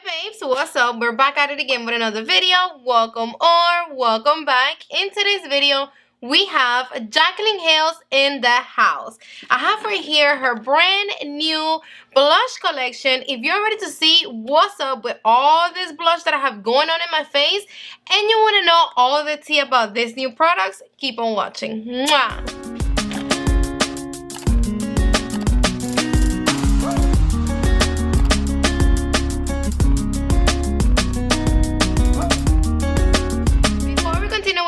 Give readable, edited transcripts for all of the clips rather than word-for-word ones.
Babes, what's up? We're back at it again with another video. Welcome or welcome back. In today's video, we have Jaclyn Hills in the house. I have right here her brand new blush collection. If you're ready to see what's up with all this blush that I have going on in my face and you want to know all the tea about these new products, keep on watching. Mwah!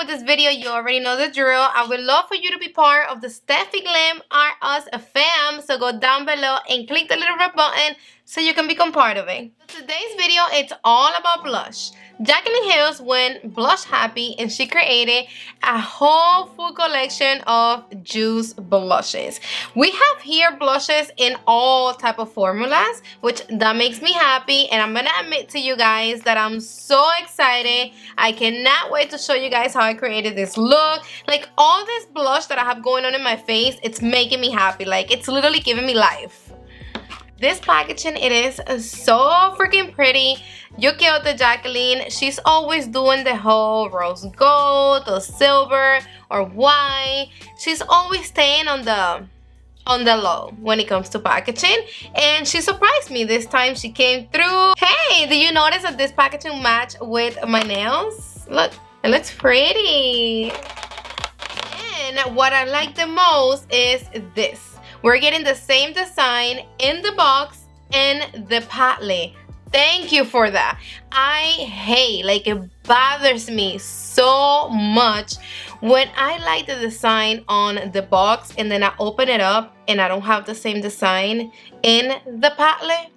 This video, you already know the drill. I would love for you to be part of the Stephi Glam are us fam, so go down below and click the little red button so you can become part of it. So today's video, it's all about blush. Jaclyn Hills went blush happy and she created a whole full collection of juice blushes. We have here blushes in all type of formulas, which that makes me happy, and I'm gonna admit to you guys that I'm so excited. I cannot wait to show you guys how I created this look. Like all this blush that I have going on in my face, it's making me happy. Like it's literally giving me life. This packaging, it is so freaking pretty. You killed the Jaclyn. She's always doing the whole rose gold or silver or white. She's always staying on the low when it comes to packaging, and she surprised me this time. She came through. Hey, do you notice that this packaging match with my nails? Look, it looks pretty. And what I like the most is this. We're getting the same design in the box and the palette. Thank you for that. I hate, like it bothers me so much when I like the design on the box and then I open it up and I don't have the same design in the palette.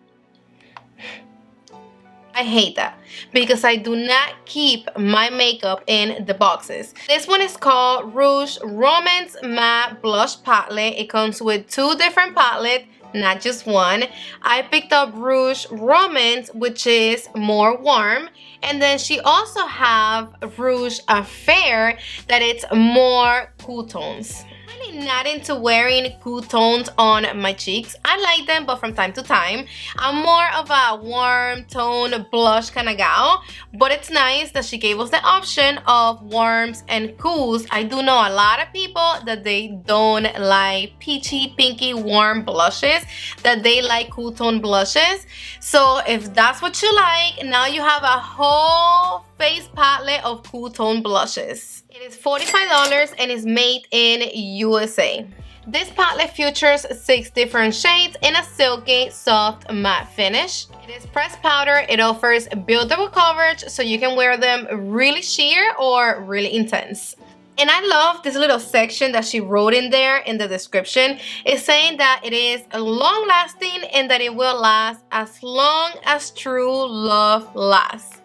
I hate that because I do not keep my makeup in the boxes. This one is called Rouge Romance Matte Blush Palette. It comes with two different palettes, not just one. I picked up Rouge Romance, which is more warm, and then she also have Rouge Affair that it's more cool tones. I'm really not into wearing cool tones on my cheeks. I like them, but from time to time. I'm more of a warm tone blush kind of gal, but it's nice that she gave us the option of warms and cools. I do know a lot of people that they don't like peachy, pinky, warm blushes, that they like cool tone blushes. So if that's what you like, now you have a whole face palette of cool tone blushes. It is $45 and is made in USA. This palette features 6 different shades in a silky, soft, matte finish. It is pressed powder. It offers buildable coverage, so you can wear them really sheer or really intense. And I love this little section that she wrote in there in the description. It's saying that it is long lasting and that it will last as long as true love lasts.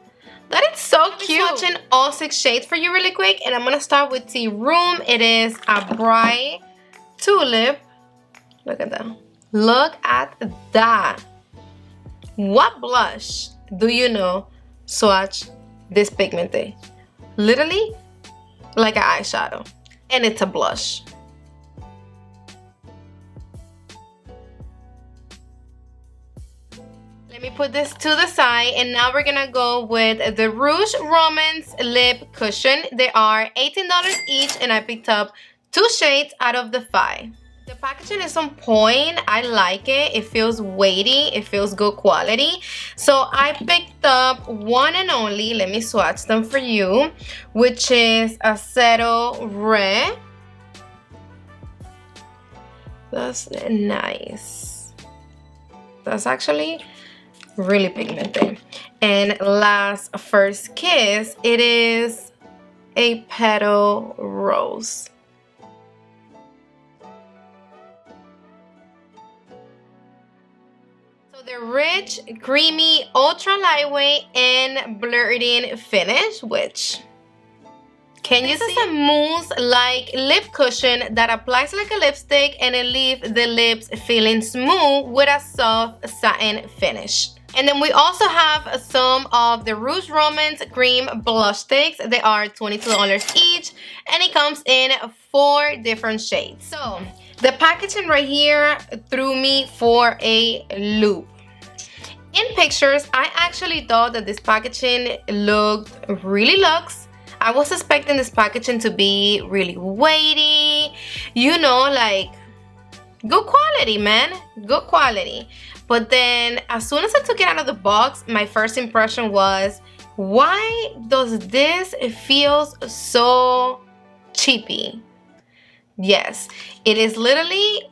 That is so cute. I'm swatching all 6 shades for you really quick, and I'm gonna start with Tea Room. It is a bright tulip. Look at that. Look at that. What blush do you know swatch this pigmented? Literally like an eyeshadow, and it's a blush. Let me put this to the side, and now we're gonna go with the Rouge Romance Lip Cushion. They are $18 each, and I picked up 2 shades out of the 5. The packaging is on point. I like it. It feels weighty. It feels good quality. So I picked up one and only, let me swatch them for you, which is Aceto Red. That's nice. That's actually really pigmented. And last First Kiss, it is a petal rose. So the rich, creamy, ultra lightweight and blurred-in finish, which can you see? This is a mousse-like lip cushion that applies like a lipstick and it leaves the lips feeling smooth with a soft satin finish. And then we also have some of the Rouge Romance Cream Blush Sticks. They are $22 each, and it comes in 4 different shades. So the packaging right here threw me for a loop. In pictures, I actually thought that this packaging looked really luxe. I was expecting this packaging to be really weighty, you know, like good quality, man, good quality. But then as soon as I took it out of the box, my first impression was, why does this feels so cheapy? Yes, it is literally,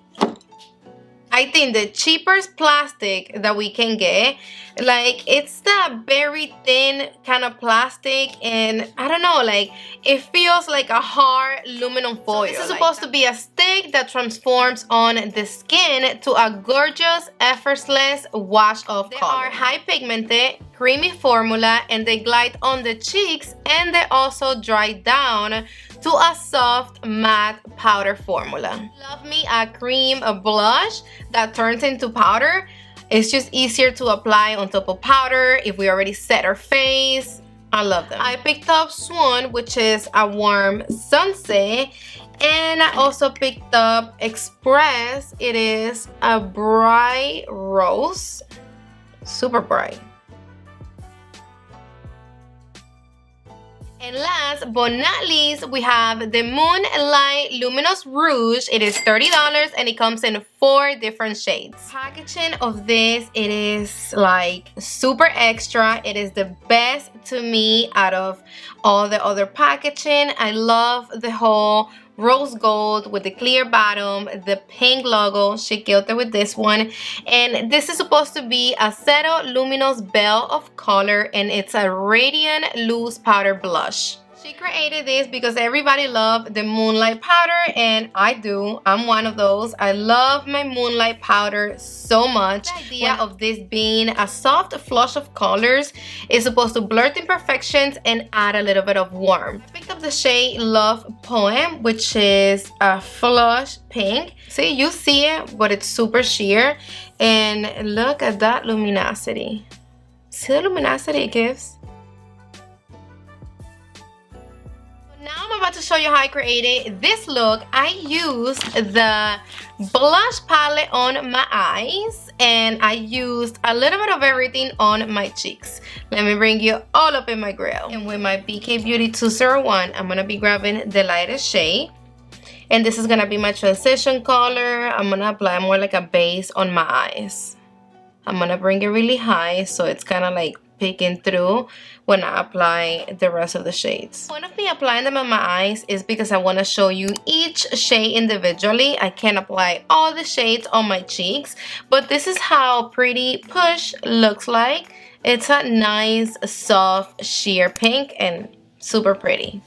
I think, the cheapest plastic that we can get. Like, it's that very thin kind of plastic, and I don't know, like, it feels like a hard aluminum foil. So this is supposed to be a stick that transforms on the skin to a gorgeous, effortless wash of color. They are high pigmented, creamy formula, and they glide on the cheeks, and they also dry down to a soft matte powder formula. Love me a cream blush that turns into powder. It's just easier to apply on top of powder if we already set our face. I love them. I picked up Swan, which is a warm sunset, and I also picked up Express. It is a bright rose, super bright. And last but not least, we have the Moonlight Luminous Rouge. It is $30 and it comes in 4 different shades. Packaging of this, it is like super extra. It is the best to me out of all the other packaging. I love the whole rose gold with the clear bottom, the pink logo. She killed it with this one. And this is supposed to be a Zero Luminous Bell of Color, and it's a radiant loose powder blush. She created this because everybody loved the Moonlight powder, and I do. I'm one of those. I love my Moonlight powder so much. The idea of this being a soft flush of colors is supposed to blur the imperfections and add a little bit of warmth. I picked up the shade Love Poem, which is a flush pink. See, you see it, but it's super sheer. And look at that luminosity. See the luminosity it gives? Now I'm about to show you how I created this look. I used the blush palette on my eyes, and I used a little bit of everything on my cheeks. Let me bring you all up in my grill. And with my BK Beauty 201, I'm going to be grabbing the lightest shade. And this is going to be my transition color. I'm going to apply more like a base on my eyes. I'm going to bring it really high so it's kind of like peeking through when I apply the rest of the shades. One of me applying them on my eyes is because I want to show you each shade individually. I can't apply all the shades on my cheeks, but this is how Pretty Push looks like. It's a nice soft sheer pink and super pretty.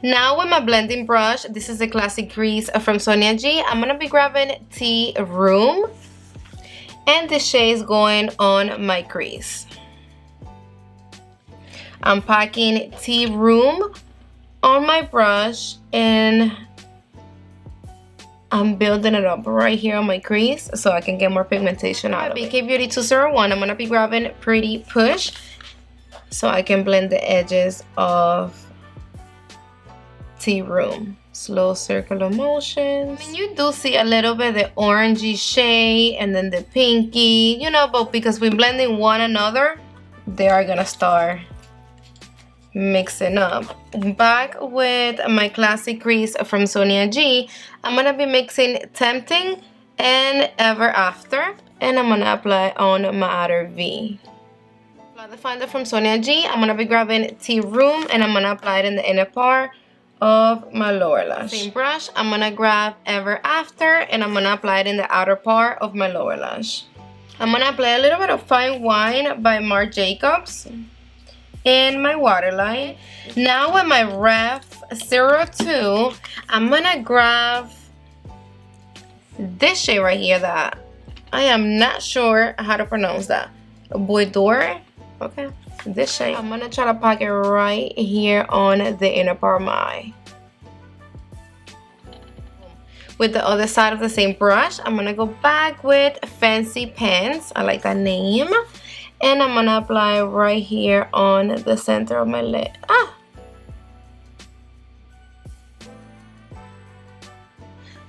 Now with my blending brush, this is a classic crease from Sonia G. I'm gonna be grabbing Tea Room, and the shade is going on my crease. I'm packing Tea Room on my brush, and I'm building it up right here on my crease so I can get more pigmentation out of it. BK Beauty 201, I'm going to be grabbing Pretty Push so I can blend the edges of Tea Room. Slow circular motions. I mean, you do see a little bit of the orangey shade and then the pinky, you know, but because we're blending one another, they are going to start mixing up. Back with my classic crease from Sonia G, I'm gonna be mixing Tempting and Ever After, and I'm gonna apply on my outer V. Apply the finder from Sonia G. I'm gonna be grabbing Tea Room, and I'm gonna apply it in the inner part of my lower lash. Same brush, I'm gonna grab Ever After, and I'm gonna apply it in the outer part of my lower lash. I'm gonna apply a little bit of Fine Wine by Marc Jacobs in my waterline. Now with my Ref 02, I'm gonna grab this shade right here that I am not sure how to pronounce that. Boudoir. Okay, this shade. I'm gonna try to pack it right here on the inner part of my eye. With the other side of the same brush, I'm gonna go back with Fancy Pants. I like that name. And I'm gonna apply right here on the center of my lid.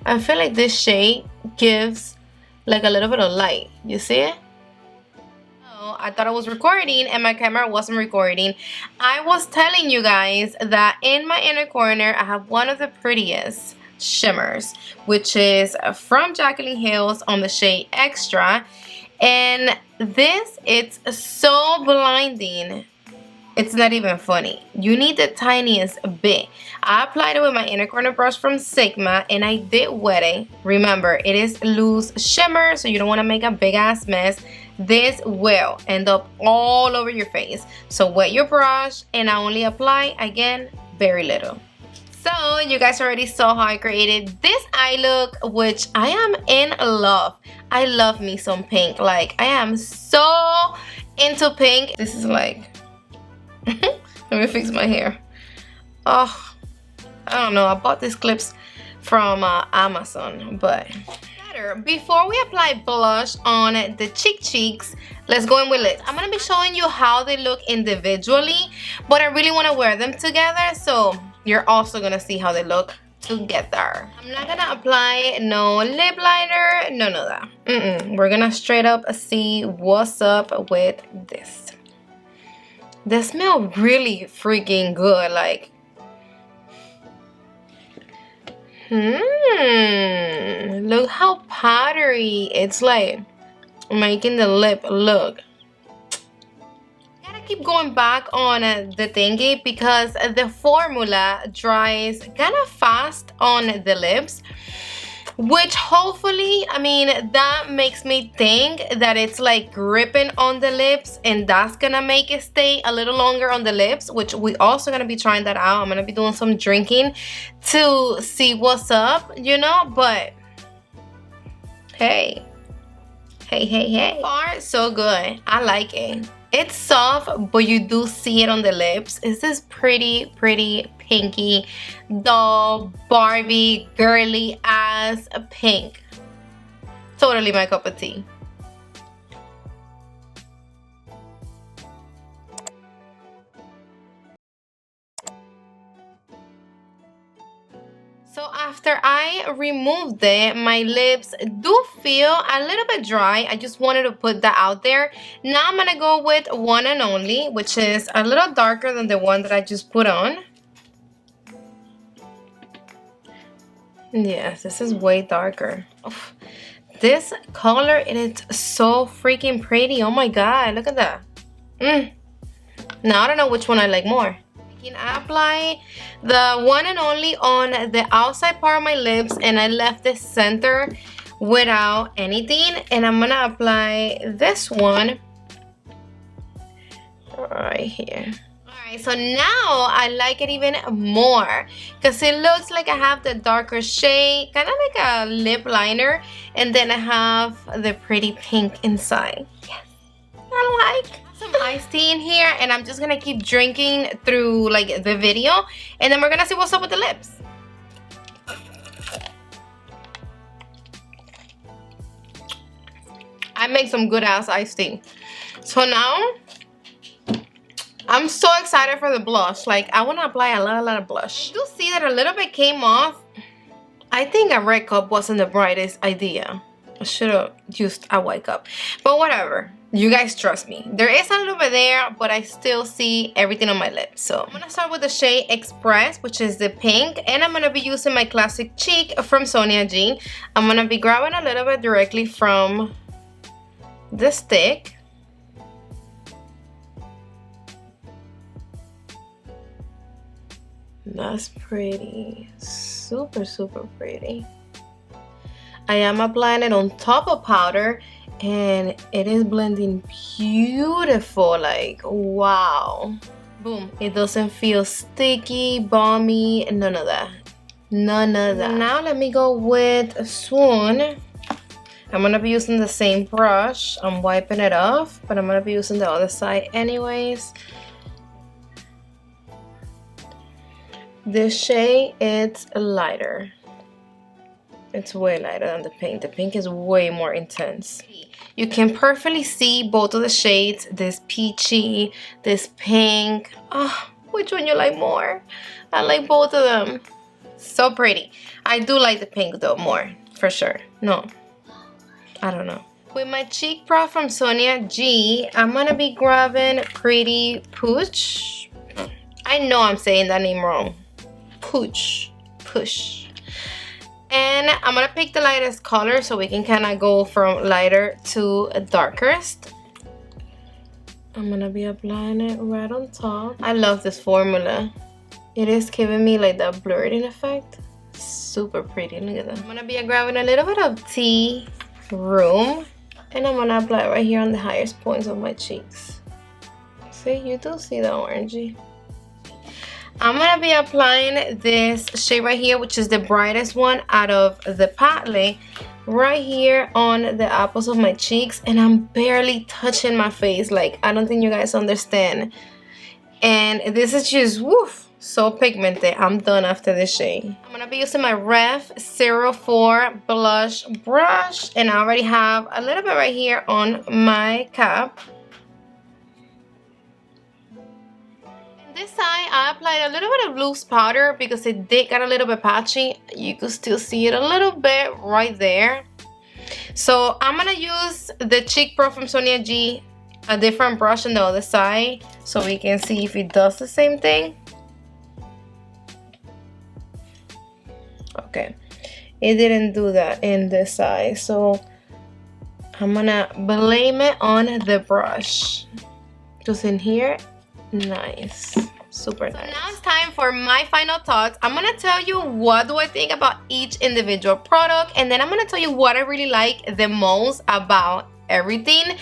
I feel like this shade gives like a little bit of light. You see it? I thought I was recording and my camera wasn't recording. I was telling you guys that in my inner corner I have one of the prettiest shimmers, which is from Jaclyn Hills on the shade Extra. And this, it's so blinding. It's not even funny. You need the tiniest bit. I applied it with my inner corner brush from Sigma and I did wet it. Remember, it is loose shimmer, so you don't want to make a big ass mess. This will end up all over your face. So wet your brush and I only apply, again, very little. So you guys already saw how I created this eye look, which I am in love. I love me some pink. Like, I am so into pink. This is like... Let me fix my hair. Oh, I don't know. I bought these clips from Amazon, but better. Before we apply blush on the cheeks, let's go in with lips. I'm gonna be showing you how they look individually, but I really want to wear them together, so you're also gonna see how they look together. I'm not gonna apply no lip liner, none of that. We're gonna straight up see what's up with this. They smell really freaking good. Like, look how powdery. It's like making the lip look. I gotta keep going back on the thingy because the formula dries kind of fast on the lips, which hopefully, I mean, that makes me think that it's like gripping on the lips, and that's gonna make it stay a little longer on the lips, which we also gonna be trying that out. I'm gonna be doing some drinking to see what's up, you know, but hey. So far, so good. I like it. It's soft, but you do see it on the lips. It's this pretty pinky doll Barbie girly ass pink. Totally my cup of tea. So after I removed it, my lips do feel a little bit dry. I just wanted to put that out there. Now I'm gonna go with One and Only, which is a little darker than the one that I just put on. Yes, this is way darker. Oof. This color, it is so freaking pretty. Oh my god, look at that. Now I don't know which one I like more. I apply the One and Only on the outside part of my lips, and I left the center without anything, and I'm gonna apply this one right here. Alright, so now I like it even more because it looks like I have the darker shade, kind of like a lip liner, and then I have the pretty pink inside. Yes, I like some iced tea in here, and I'm just gonna keep drinking through like the video, and then we're gonna see what's up with the lips. I make some good ass iced tea. So now I'm so excited for the blush. Like, I want to apply a lot of blush. You see that a little bit came off. I think a red cup wasn't the brightest idea. I should have used a white cup, but whatever. You guys trust me. There is a little bit there, but I still see everything on my lips. So I'm gonna start with the shade Express, which is the pink, and I'm gonna be using my classic cheek from Sonia Jean. I'm gonna be grabbing a little bit directly from the stick. That's pretty. Super pretty. I am applying it on top of powder, and it is blending beautiful. Like, wow. Boom. It doesn't feel sticky, balmy, none of that. None of that. Now let me go with Swoon. I'm gonna be using the same brush. I'm wiping it off, but I'm gonna be using the other side anyways. This shade, it's lighter. It's way lighter than the pink. The pink is way more intense. You can perfectly see both of the shades. This peachy, this pink. Oh, which one you like more? I like both of them. So pretty. I do like the pink though more, for sure. No, I don't know. With my cheek product from Sonia G, I'm gonna be grabbing Pretty Pooch. I know I'm saying that name wrong. Pooch. Push. And I'm gonna pick the lightest color so we can kind of go from lighter to darkest. I'm gonna be applying it right on top. I love this formula. It is giving me like that blurring effect. Super pretty, look at that. I'm gonna be grabbing a little bit of Tea Room and I'm gonna apply it right here on the highest points of my cheeks. See, you do see the orangey. I'm gonna be applying this shade right here, which is the brightest one out of the palette, right here on the apples of my cheeks, and I'm barely touching my face. Like, I don't think you guys understand. And this is just woof, so pigmented. I'm done after this shade. I'm gonna be using my Ref 04 blush brush, and I already have a little bit right here on my cap. This side, I applied a little bit of loose powder because it did get a little bit patchy. You can still see it a little bit right there. So I'm gonna use the Cheek Pro from Sonia G, a different brush on the other side, so we can see if it does the same thing. Okay, it didn't do that in this side, so I'm gonna blame it on the brush. Just in here. Nice, super nice. So now it's time for my final thoughts. I'm gonna tell you what do I think about each individual product, and then I'm gonna tell you what I really like the most about everything.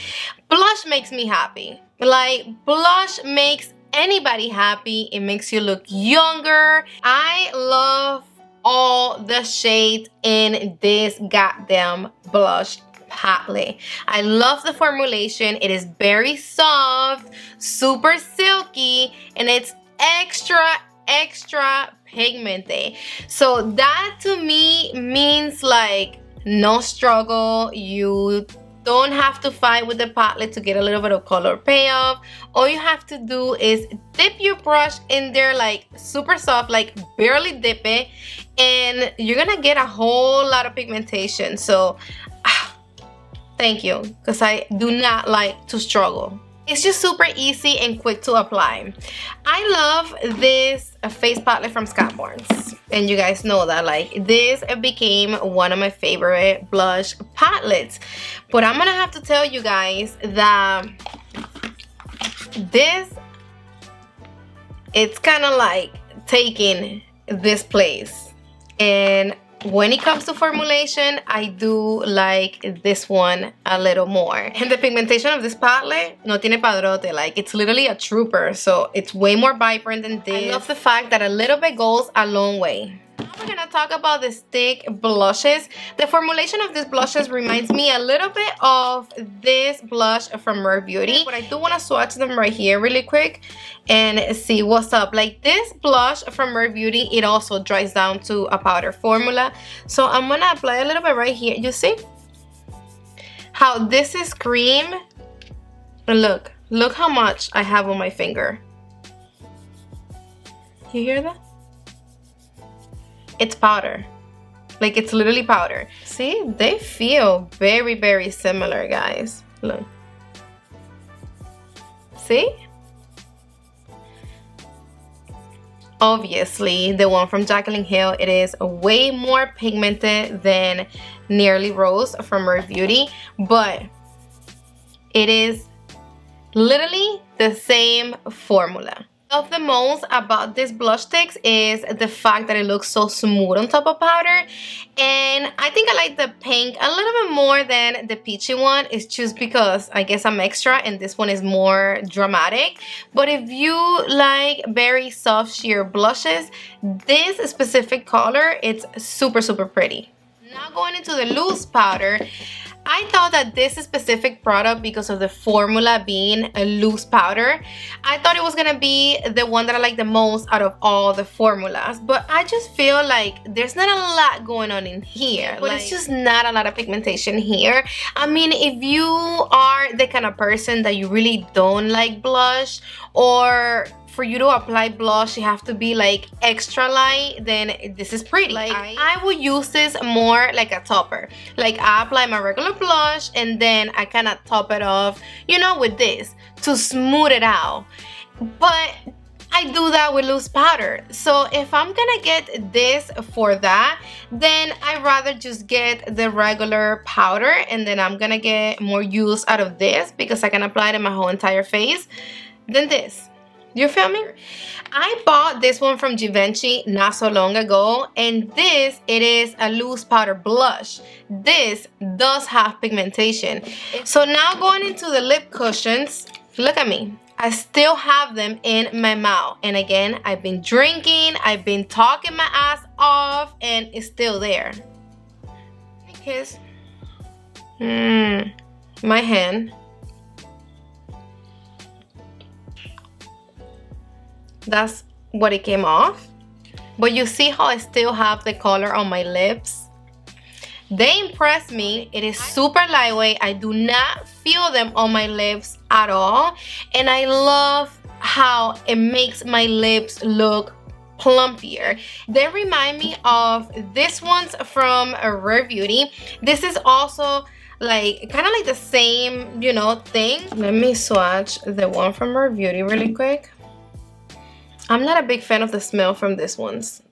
Blush makes me happy. Like, blush makes anybody happy. It makes you look younger. I love all the shades in this goddamn blush palette. I love the formulation. It is very soft, super silky, and it's extra pigmented. So that to me means like no struggle. You don't have to fight with the palette to get a little bit of color payoff. All you have to do is dip your brush in there like super soft, like barely dip it, and you're gonna get a whole lot of pigmentation. So thank you, because I do not like to struggle. It's just super easy and quick to apply. I love this face palette from Scott Barnes, and you guys know that, like, this became one of my favorite blush palettes. But I'm gonna have to tell you guys that this, it's kind of like taking this place. And when it comes to formulation, I do like this one a little more. And the pigmentation of this palette, no tiene padrote. Like, it's literally a trooper. So it's way more vibrant than this. I love the fact that a little bit goes a long way. Now we're gonna talk about the stick blushes. The formulation of these blushes reminds me a little bit of this blush from Rare Beauty, but I do want to swatch them right here really quick and see what's up. Like, this blush from Rare Beauty, it also dries down to a powder formula. So I'm gonna apply a little bit right here. You see how this is cream? And look how much I have on my finger. You hear that? It's powder. Like, it's literally powder. See, they feel very similar, guys. Look. See? Obviously, the one from Jaclyn Hill, it is way more pigmented than Nearly Rose from Rare Beauty, but it is literally the same formula. Love the most about this blush sticks is the fact that it looks so smooth on top of powder, and I think I like the pink a little bit more than the peachy one. It's just because I guess I'm extra and this one is more dramatic. But if you like very soft sheer blushes, this specific color, it's super pretty. Now going into the loose powder, I thought that this specific product, because of the formula being a loose powder, I thought it was gonna be the one that I like the most out of all the formulas. But I just feel like there's not a lot going on in here. But like, it's just not a lot of pigmentation here. I mean, if you are the kind of person that you really don't like blush, or for you to apply blush you have to be like extra light, then this is pretty. Like I will use this more like a topper. Like I apply my regular blush and then I kind of top it off, you know, with this to smooth it out. But I do that with loose powder. So if I'm gonna get this for that, then I'd rather just get the regular powder, and then I'm gonna get more use out of this because I can apply it in my whole entire face than this. You feel me? I bought this one from Givenchy not so long ago, and this, it is a loose powder blush. This does have pigmentation. So now going into the lip cushions, look at me. I still have them in my mouth, and again, I've been drinking, I've been talking my ass off, and it's still there. Kiss. My hand. That's what it came off. But you see how I still have the color on my lips? They impress me. It is super lightweight. I do not feel them on my lips at all. And I love how it makes my lips look plumpier. They remind me of this one's from Rare Beauty. This is also like kind of like the same, you know, thing. Let me swatch the one from Rare Beauty really quick. I'm not a big fan of the smell from this one's.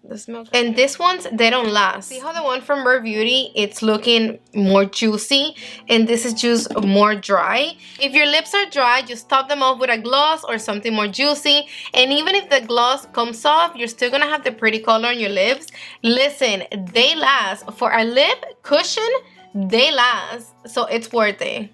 And this ones, they don't last. See how the one from Rare Beauty, it's looking more juicy, and this is just more dry. If your lips are dry, just top them off with a gloss or something more juicy. And even if the gloss comes off, you're still gonna have the pretty color on your lips. Listen, they last. For a lip cushion, they last. So it's worth it.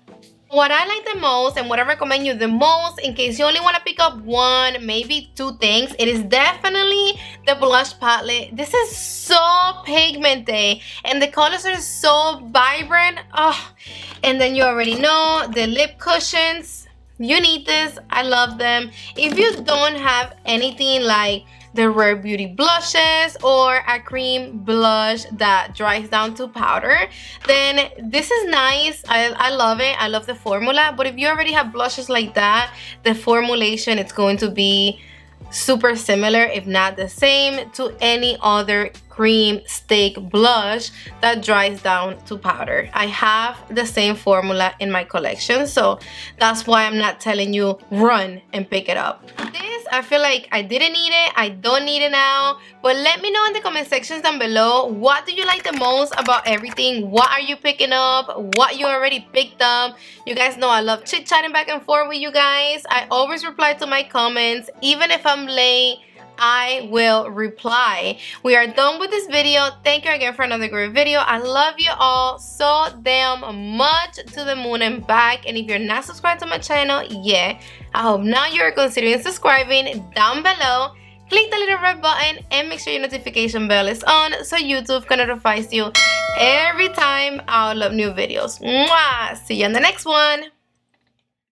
What I like the most and what I recommend you the most, in case you only want to pick up one, maybe two things, it is definitely the blush palette. This is so pigmented and the colors are so vibrant. Oh, and then you already know the lip cushions. You need this. I love them. If you don't have anything like the Rare Beauty blushes or a cream blush that dries down to powder, then this is nice. I love it. I love the formula. But if you already have blushes like that, the formulation is going to be super similar, if not the same, to any other cream stick blush that dries down to powder. I have the same formula in my collection, so that's why I'm not telling you run and pick it up. This, I feel like I didn't need it, I don't need it now, but let me know in the comment sections down below, what do you like the most about everything? What are you picking up? What you already picked up? You guys know I love chit-chatting back and forth with you guys. I always reply to my comments. Even if I'm late, I will reply. We are done with this video. Thank you again for another great video. I love you all so damn much, to the moon and back. And if you're not subscribed to my channel yet, I hope now you're considering subscribing down below. Click the little red button and make sure your notification bell is on so YouTube can notify you every time I upload new videos. Mwah! See you in the next one.